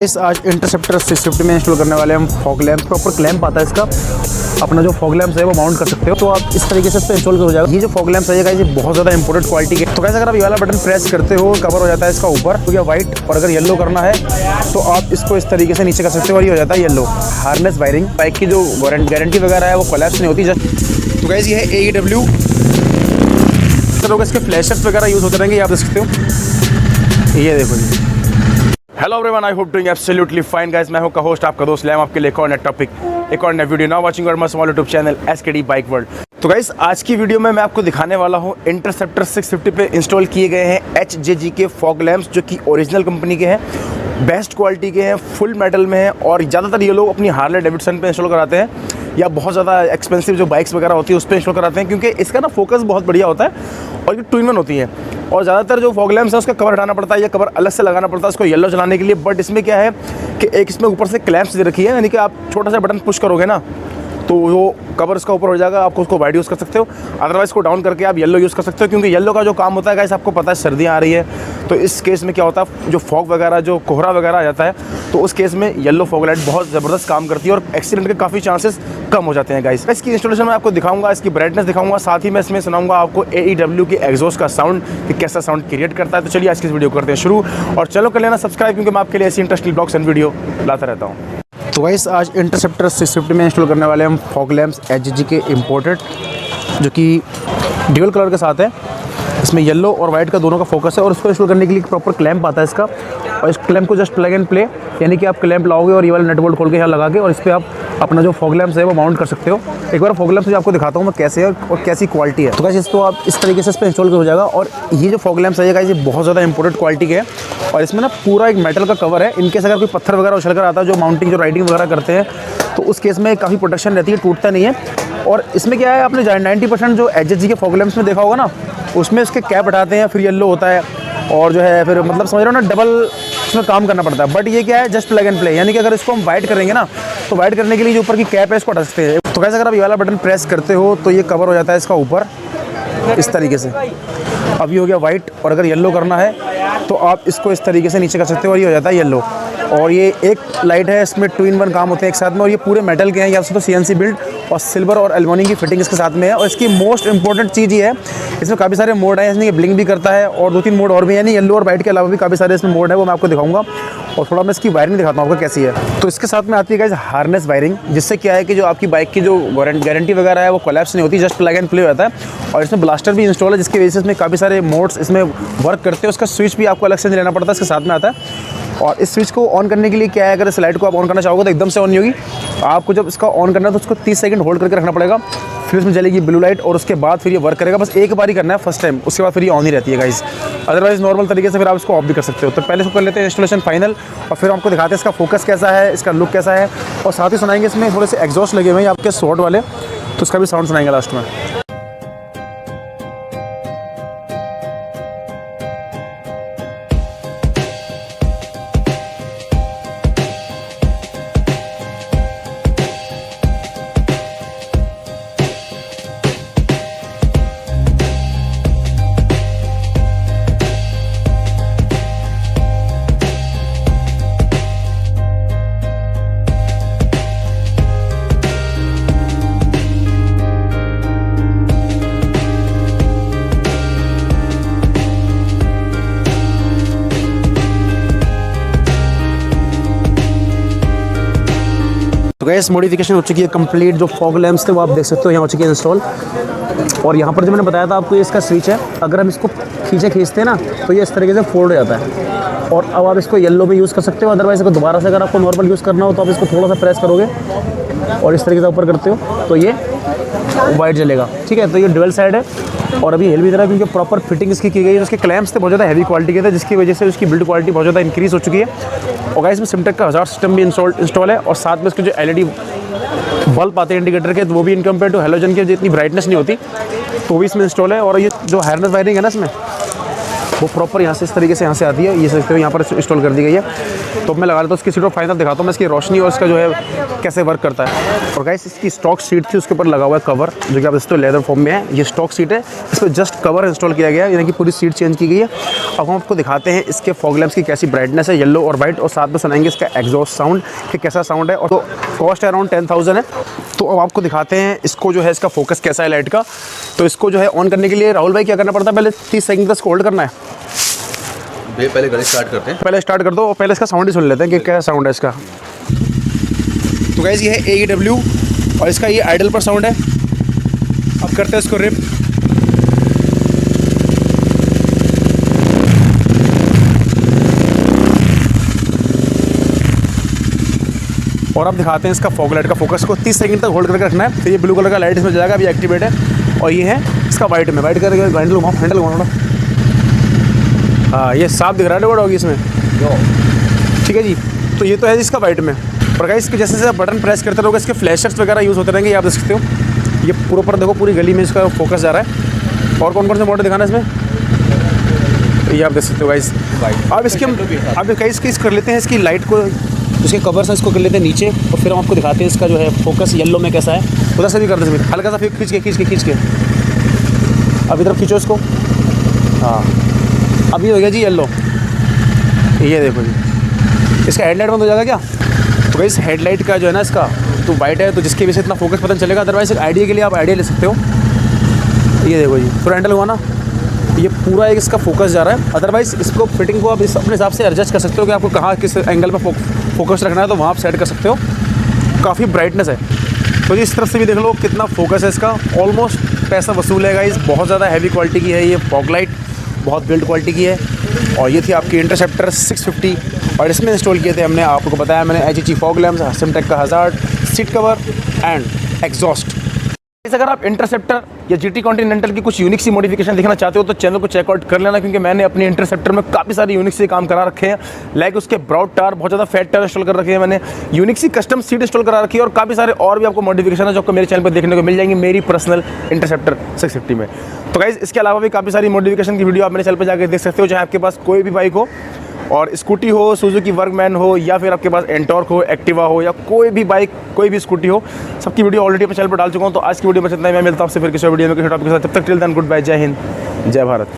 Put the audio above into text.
इस आज इंटरसेप्टर 650 में इंस्टॉल करने वाले हम फॉग लैंप। प्रॉपर क्लैंप आता है इसका, अपना जो फॉग लैंप है वो माउंट कर सकते हो। तो आप इस तरीके से इस पर इंस्टॉल हो जाएगा। ये जो फॉग लैंप है ये बहुत ज़्यादा इंपोर्टेंट क्वालिटी के। तो कैसे अगर आप ये वाला बटन प्रेस करते हो कवर हो जाता है इसका ऊपर, तो या व्हाइट, और अगर येलो करना है तो आप इसको इस तरीके से नीचे कर सकते हो और ये हो जाता है येलो। हार्नेस वायरिंग बाइक की जो गारंटी वगैरह है वो कोलैप्स नहीं होती। जस्ट तो गाइस ये है AEW। इसके फ्लैशर्स वगैरह यूज़ होते रहेंगे, आप देख सकते हो। ये देखो जी। Hello everyone, I hope doing absolutely fine guys. मैं हूं का होस्ट आपका दोस्त लैम, आपके लिए एक और नया टॉपिक, एक और नया video. Now watching our my small YouTube channel SKD bike world. तो गाइस आज की वीडियो में मैं आपको दिखाने वाला हूं इंटरसेप्टर 650 पे इंस्टॉल किए गए हैं HJG के फॉग लैंप्स, जो कि ओरिजिनल कंपनी के हैं, बेस्ट क्वालिटी के हैं, फुल मेटल में हैं। और ज़्यादातर ये लोग अपनी हार्ले डेविडसन पे इंस्टॉल कराते हैं या बहुत ज़्यादा एक्सपेंसिव जो बाइक्स वगैरह होती है उस पर इंस्टॉल कराते हैं, क्योंकि इसका ना फोकस बहुत बढ़िया होता है और ये ट्विन वन होती है। और ज़्यादातर जो फॉग लैंप्स है उसका कवर हटाना पड़ता है या कवर अलग से लगाना पड़ता है उसको येलो चलाने के लिए। बट इसमें क्या है कि एक इसमें ऊपर से क्लैंप्स दे रखी है, यानी कि आप छोटा सा बटन पुश करोगे ना तो वो कवर इसका ऊपर हो जाएगा, आप उसको वाइड यूज़ कर सकते हो। अदरवाइज इसको डाउन करके आप येलो यूज़ कर सकते हो, क्योंकि येलो का जो काम होता है गाइस आपको पता है सर्दियाँ आ रही है, तो इस केस में क्या होता है जो फॉग वगैरह जो कोहरा वगैरह आ जाता है तो उस केस में येलो फॉग लाइट बहुत ज़बरदस्त काम करती है और एक्सीडेंट के काफ़ी चांसेस कम हो जाते हैं गाइस। इसकी इंस्टॉलेशन में आपको दिखाऊंगा, इसकी ब्राइटनेस दिखाऊंगा, साथ ही मैं इसमें सुनाऊंगा आपको AEW की एग्जॉस्ट का साउंड कि कैसा साउंड क्रिएट करता है। तो चलिए आज की इस वीडियो करते हैं शुरू, और चलो कर लेना सब्सक्राइब, क्योंकि मैं आपके लिए ऐसी इंटरेस्टिंग ब्लॉग्स एंड वीडियो लाता रहता हूँ। तो गाइस आज इंटरसेप्टर 650 में इंस्टॉल करने वाले हम फॉग लैंप्स HJG के इम्पोर्टेड, जो कि ड्यूअल कलर के साथ है। इसमें येलो और वाइट का दोनों का फोकस है, और इसको इंस्टॉल करने के लिए प्रॉपर क्लैंप आता है इसका। और इस क्लैंप को जस्ट प्लग एंड प्ले, यानी कि आप क्लैंप लाओगे और ये वाला नट बोल्ट खोल के यहाँ लगा के और इस पर आप अपना जो फॉग लैंप्स है वो माउंट कर सकते हो। एक बार फॉग लैंप्स मैं आपको दिखाता हूँ मैं कैसे है और कैसी क्वालिटी है। तो गाइस इसको आप इस तरीके से इस पर इंस्टॉल हो जाएगा। और ये जो फॉग लैंप्स है गाइस ये बहुत ज़्यादा इंपोर्टेंट क्वालिटी के है, और इसमें ना पूरा एक मेटल का कवर है। इनकेस अगर कोई पत्थर वगैरह उछल कर आता है, जो माउंटिंग जो राइडिंग वगैरह करते हैं, तो उस केस में काफ़ी प्रोटेक्शन रहती है, टूटता नहीं है। और इसमें क्या है, आपने 90% जो HJG के फॉग लैंप्स में देखा होगा ना, उसमें इसके कैप हटाते हैं फिर येलो होता है, और जो है फिर मतलब समझ रहे हो ना डबल इसमें काम करना पड़ता है। बट ये क्या है जस्ट प्लग एंड प्ले, यानी कि अगर इसको हम वाइट करेंगे ना तो वाइट करने के लिए जो ऊपर की कैप है इसको हटा सकते हैं। तो कैसे अगर आप ये वाला बटन प्रेस करते हो तो ये कवर हो जाता है इसका ऊपर इस तरीके से। अभी हो गया वाइट, और अगर येलो करना है तो आप इसको इस तरीके से नीचे कर सकते हो और ये हो जाता है येलो। और ये एक लाइट है, इसमें 2 in 1 काम होते हैं एक साथ में, और ये पूरे मेटल के हैं, या तो CNC बिल्ड और सिल्वर और एल्युमिनियम की फिटिंग इसके साथ में है। और इसकी मोस्ट इंपॉर्टेंट चीज़ ये है, इसमें काफ़ी सारे मोड हैं, इसमें ये ब्लिंक भी करता है और 2-3 मोड और भी, यानी येलो और वाइट के अलावा भी काफ़ी सारे इसमें मोड है, वो मैं आपको दिखाऊंगा। और थोड़ा मैं इसकी वायरिंग दिखाता हूँ आपको कैसी है। तो इसके साथ में आती है गाइस हार्नेस वायरिंग, जिससे क्या है कि जो आपकी बाइक की जो गारंटी वगैरह है वो कोलैप्स नहीं होती, जस्ट प्लग एंड प्ले होता है। और इसमें ब्लास्टर भी इंस्टॉल है, जिसकी वजह से इसमें काफ़ी सारे मोड्स इसमें वर्क करते हैं। उसका स्विच भी आपको अलग से नहीं लेना पड़ता, इसके साथ में आता है। और इस स्विच को ऑन करने के लिए क्या है, अगर इस लाइट को आप ऑन करना चाहोगे तो एकदम से ऑन नहीं होगी, आपको जब इसका ऑन करना है तो उसको 30 सेकंड होल्ड करके रखना पड़ेगा, फिर इसमें जलेगी ब्लू लाइट, और उसके बाद फिर ये वर्क करेगा। बस एक बार ही करना है फर्स्ट टाइम, उसके बाद फिर ये ऑन ही रहती है गाइस। अदरवाइज नॉर्मल तरीके से फिर आप इसको ऑफ भी कर सकते हो। तो पहले इसको कर लेते हैं इंस्टॉलेशन फाइनल, और फिर आपको दिखाते हैं इसका फोकस कैसा है, इसका लुक कैसा है, और साथ ही सुनाएंगे इसमें थोड़े से एग्जॉस्ट लगे हुए हैं आपके शॉर्ट वाले, तो उसका भी साउंड सुनाएंगे लास्ट में। तो गैस मॉडिफिकेशन हो चुकी है कंप्लीट, जो फॉग लैंप्स थे वो आप देख सकते हो यहाँ हो चुकी है इंस्टॉल। और यहाँ पर जो मैंने बताया था आपको ये इसका स्विच है, अगर हम इसको खींचते हैं ना तो ये इस तरीके से फोल्ड हो जाता है। और अब आप इसको येलो में यूज़ कर सकते हो, अदरवाइज इसको दोबारा से अगर आपको नॉर्मल यूज़ करना हो तो आप इसको थोड़ा सा प्रेस करोगे और इस तरीके से ऊपर करते हो तो ये वाइट जलेगा, ठीक है। तो ये डुअल साइड है, और अभी हिल भी रहा है क्योंकि प्रॉपर फिटिंग इसकी की गई है। उसके क्लैंप्स थे बहुत ज़्यादा हैवी क्वालिटी के थे, जिसकी वजह से उसकी बिल्ड क्वालिटी बहुत ज़्यादा इंक्रीज़ हो चुकी है। और गाइस इसमें सिमटेक का हज़ार सिस्टम भी इंस्टॉल है, और साथ में इसके जो LED बल्ब आते हैं इंडिकेटर के, तो वो भी इन कम्पेयर टू हेलोजन के जितनी ब्राइटनेस नहीं होती, तो भी इसमें इंस्टॉल है। और ये जो हार्नेस वायरिंग है ना इसमें, वो प्रॉपर यहाँ से इस तरीके से यहाँ से आती है, ये सकते हो यहाँ पर इंस्टॉल कर दी गई है। तो मैं लगा लेता हूँ इसकी सीट और फाइनल दिखाता हूँ मैं इसकी रोशनी और इसका जो है कैसे वर्क करता है। और गाइस इसकी स्टॉक सीट थी, उसके ऊपर लगा हुआ है कवर, जो कि आप इसको लेदर फॉर्म में है। ये स्टॉक सीट है, इस पर जस्ट कवर इंस्टॉल किया गया है, यानी कि पूरी सीट चेंज की गई है। अब हम आपको दिखाते हैं इसके फॉग लैंप्स की कैसी ब्राइटनेस है, येलो और वाइट, और साथ में सुनाएंगे इसका एग्जॉस्ट साउंड कि कैसा साउंड है। और तो कॉस्ट अराउंड 10,000 है। तो अब आपको दिखाते हैं इसको जो है इसका फोकस कैसा है लाइट का। तो इसको जो है ऑन करने के लिए राहुल भाई क्या करना पड़ता है, पहले 30 सेकंड तक होल्ड करना है। पहले गाड़ी स्टार्ट करते हैं, पहले स्टार्ट कर दो और पहले इसका साउंड ही सुन लेते हैं कि क्या साउंड है इसका। तो गाइस ये है AEW और इसका ये आइडल पर साउंड है। अब करते हैं इसको रिप। और अब दिखाते हैं इसका फॉग लाइट का फोकस को 30 सेकंड तक होल्ड करके रखना है। तो ये ब्लू कलर का लाइट इसमें जाएगा, अभी एक्टिवेट है। और ये है इसका वाइट में, वाइट करके हैंडल घुमाओ। हाँ ये साफ दिख रहा है होगी इसमें, ठीक है जी। तो ये तो है इसका वाइट में। और गाइस इसके जैसे आप बटन प्रेस करते रहोगे इसके फ्लैशर्स वगैरह यूज़ होते रहेंगे, ये आप देख सकते हो। ये पूरे पर देखो पूरी गली में इसका फोकस जा रहा है। और कौन कौन से मॉडल दिखाना है इसमें, ये आप देख सकते हो गाइस। अब इसके अब गाइस की कर लेते हैं इसकी लाइट को, उसके कवर से इसको कर लेते हैं नीचे, और फिर हम आपको दिखाते हैं इसका जो है फोकस येलो में कैसा है। उधर से भी कर दे सकते, हल्का सा फिर खींच के अब इधर खींचो इसको। हाँ अभी हो गया जी येलो, ये देखो जी। इसका हेडलाइट बंद हो जाएगा क्या? तो गाइस हेडलाइट का जो है ना इसका तो वाइट है, तो जिसकी वजह से इतना फोकस पता चलेगा। अदरवाइज एक आइडिया के लिए आप आइडिया ले सकते हो। ये देखो जी, तो हैंडल हुआ ना, ये पूरा एक इसका फोकस जा रहा है। अदरवाइज इसको फिटिंग को आप अपने हिसाब से एडजस्ट कर सकते हो कि आपको कहाँ किस एंगल पर फोकस रखना है, तो वहाँ आप सेट कर सकते हो। काफ़ी ब्राइटनेस है। तो जी इस तरफ से भी देख लो कितना फोकस है इसका, ऑलमोस्ट पैसा वसूल है गाइस। बहुत ज़्यादा हैवी क्वालिटी की है ये फॉग लाइट, बहुत बिल्ड क्वालिटी की है। और ये थी आपकी इंटरसेप्टर 650, और इसमें इंस्टॉल किए थे हमने, आपको बताया मैंने, HEG फॉग लैम्प्स, सिमटेक का hazard, seat cover and exhaust. अगर आप इंटरसेप्टर या GT कॉन्टिनेंटल की कुछ यूनिक सी मॉडिफिकेशन देखना चाहते हो तो चैनल को चेकआउट कर लेना, क्योंकि मैंने अपनी इंटरसेप्टर में काफ़ी सारे यूनिक से काम करा रखे हैं। लाइक उसके ब्रॉड टार, बहुत ज़्यादा फैट टार इंस्टॉल कर रखे हैं मैंने, यूनिक सी कस्टम सीट इंस्टॉल करा रखी है, और काफ़ी सारे और भी आपको मॉडिफिकेशन है जो आपको मेरे चैनल पर देखने को मिल जाएंगी मेरी पर्सनल इंटरसेप्टर 650 में। तो गाइस इसके अलावा भी काफ़ी सारी मॉडिफिकेशन की वीडियो आप मेरे चैनल पर जाकर देख सकते हो, चाहे आपके पास कोई भी बाइक हो, और स्कूटी हो, सुजुकी वर्कमैन हो, या फिर आपके पास एंटॉर्क हो, एक्टिवा हो, या कोई भी बाइक, कोई भी स्कूटी हो, सबकी वीडियो ऑलरेडी अपने चैनल पर डाल चुका हूँ। तो आज की वीडियो में इतना ही, मैं मिलता हूँ आपसे फिर किसी वीडियो में किसी टॉपिक के साथ। तब तक टिल देन गुड बाय, जय हिंद, जय भारत।